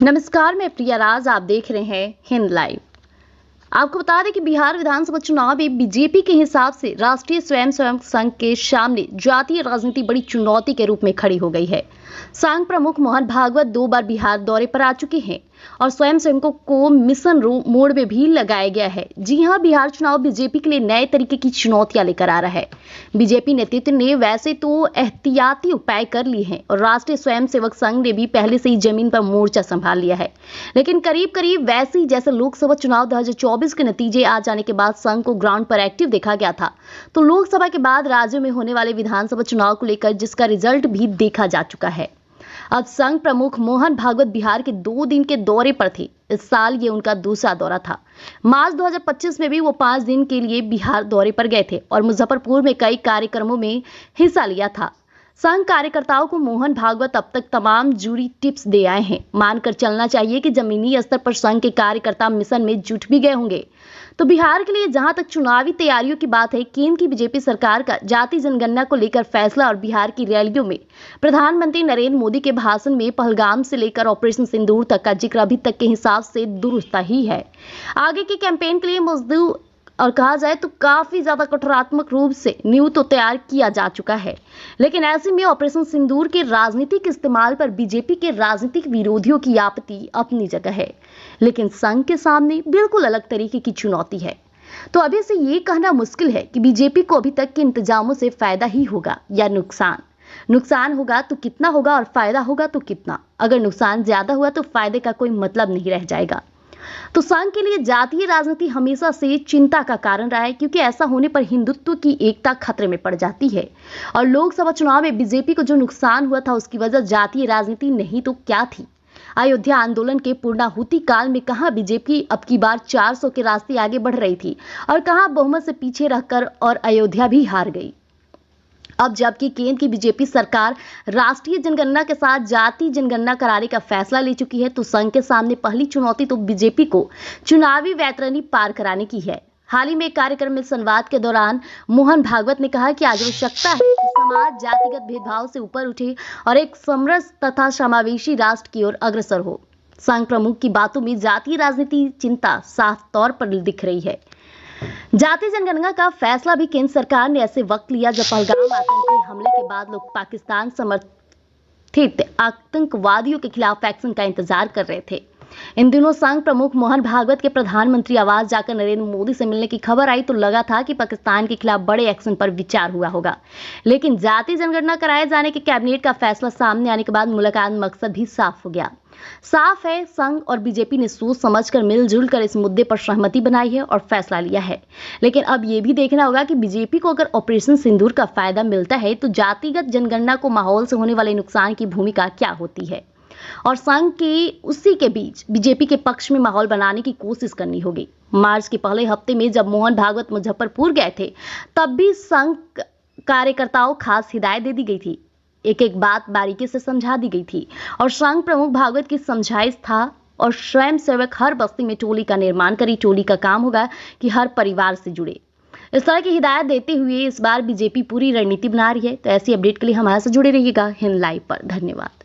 नमस्कार, मैं प्रिया राज। आप देख रहे हैं हिंद लाइव। आपको बता दें कि बिहार विधानसभा चुनाव में बीजेपी के हिसाब से राष्ट्रीय स्वयंसेवक संघ के सामने जातीय राजनीति बड़ी चुनौती के रूप में खड़ी हो गई है। संघ प्रमुख मोहन भागवत 2 बार बिहार दौरे पर आ चुके हैं और स्वयंसेवकों को मिशन मोड में भी लगाया गया है। जी हां, बिहार चुनाव बीजेपी के लिए नए तरीके की चुनौतियां लेकर आ रहा है। बीजेपी नेतृत्व ने वैसे तो एहतियाती उपाय कर लिए हैं और राष्ट्रीय स्वयंसेवक संघ ने भी पहले से ही जमीन पर मोर्चा संभाल लिया है, लेकिन करीब करीब वैसे ही जैसे लोकसभा चुनाव 2024 के नतीजे आ जाने के बाद संघ को ग्राउंड पर एक्टिव देखा गया था, तो लोकसभा के बाद राज्यों में होने वाले विधानसभा चुनाव को लेकर जिसका रिजल्ट भी देखा जा चुका है। अब संघ प्रमुख मोहन भागवत बिहार के 2 दिन के दौरे पर थे। इस साल ये उनका दूसरा दौरा था। मार्च 2025 में भी वो 5 दिन के लिए बिहार दौरे पर गए थे और मुजफ्फरपुर में कई कार्यक्रमों में हिस्सा लिया था। संघ कार्यकर्ताओं को मोहन भागवत अब तक तमाम जुड़ी टिप्स दे आए हैं। मानकर चलना चाहिए कि जमीनी स्तर पर संघ के कार्यकर्ता मिशन में जुट भी गए होंगे। तो बिहार के लिए जहां तक चुनावी तैयारियों की बात है, केंद्र की बीजेपी सरकार का जाति जनगणना को लेकर फैसला और बिहार की रैलियों में प्रधानमंत्री नरेंद्र मोदी के भाषण में पहलगाम से लेकर ऑपरेशन सिंदूर तक का जिक्र अभी तक के हिसाब से दुरुस्त ही है। आगे के कैंपेन के लिए मजदूर और कहा जाए तो काफी ज्यादा कठोरात्मक रूप से न्यू तो तैयार किया जा चुका है, लेकिन ऐसे में ऑपरेशन सिंदूर के राजनीतिक इस्तेमाल पर बीजेपी के राजनीतिक विरोधियों की आपत्ति अपनी जगह है, लेकिन संघ के सामने बिल्कुल अलग तरीके की चुनौती है। तो अभी से ये कहना मुश्किल है कि बीजेपी को अभी तक के इंतजामों से फायदा ही होगा या नुकसान। नुकसान होगा तो कितना होगा और फायदा होगा तो कितना। अगर नुकसान ज्यादा हुआ तो फायदे का कोई मतलब नहीं रह जाएगा। तो संघ के लिए जातीय राजनीति हमेशा से चिंता का कारण रहा है, क्योंकि ऐसा होने पर हिंदुत्व की एकता खतरे में पड़ जाती है। और लोकसभा चुनाव में बीजेपी को जो नुकसान हुआ था उसकी वजह जातीय राजनीति नहीं तो क्या थी। अयोध्या आंदोलन के पूर्णाहुति काल में कहां बीजेपी अब की बार 400 के रास्ते आगे बढ़ रही थी और कहां बहुमत से पीछे रहकर और अयोध्या भी हार गई। अब जबकि केंद्र की बीजेपी सरकार राष्ट्रीय जनगणना के साथ जाति जनगणना कराने का फैसला ले चुकी है, तो संघ के सामने पहली चुनौती तो बीजेपी को चुनावी वैतरणी पार कराने की है। हाल ही में एक कार्यक्रम में संवाद के दौरान मोहन भागवत ने कहा कि आज आवश्यकता है कि समाज जातिगत भेदभाव से ऊपर उठे और एक समरस तथा समावेशी राष्ट्र की ओर अग्रसर हो। संघ प्रमुख की बातों में जातीय राजनीति चिंता साफ तौर पर दिख रही है। जातीय जनगणना का फैसला भी केंद्र सरकार ने ऐसे वक्त लिया जब पहलगाम आतंकी हमले के बाद लोग पाकिस्तान समर्थित आतंकवादियों के खिलाफ एक्शन का इंतजार कर रहे थे। इन दिनों संघ प्रमुख मोहन भागवत के प्रधानमंत्री आवास जाकर नरेंद्र मोदी से मिलने की खबर आई तो लगा था कि पाकिस्तान के खिलाफ बड़े एक्शन पर विचार हुआ होगा, लेकिन जातीय जनगणना कराए जाने के कैबिनेट का फैसला सामने आने के बाद मुलाकात मकसद भी साफ हो गया। साफ है, संघ और बीजेपी ने सोच समझकर मिलजुल कर इस मुद्दे पर सहमति बनाई है और फैसला लिया है। लेकिन अब यह भी देखना होगा कि बीजेपी को अगर ऑपरेशन सिंदूर का फायदा मिलता है तो जातिगत जनगणना को माहौल से होने वाले नुकसान की भूमिका क्या होती है, और संघ के उसी के बीच बीजेपी के पक्ष में माहौल बनाने की कोशिश करनी होगी। मार्च के पहले हफ्ते में जब मोहन भागवत मुजफ्फरपुर गए थे तब भी संघ कार्यकर्ताओं खास हिदायत दे दी गई थी, एक एक बात बारीकी से समझा दी गई थी और संघ प्रमुख भागवत की समझाइश था और स्वयंसेवक हर बस्ती में टोली का निर्माण करी। टोली का काम होगा कि हर परिवार से जुड़े। इस तरह की हिदायत देते हुए इस बार बीजेपी पूरी रणनीति बना रही है। तो ऐसी अपडेट के लिए हमारे साथ जुड़े रहिएगा हिंद लाइव पर। धन्यवाद।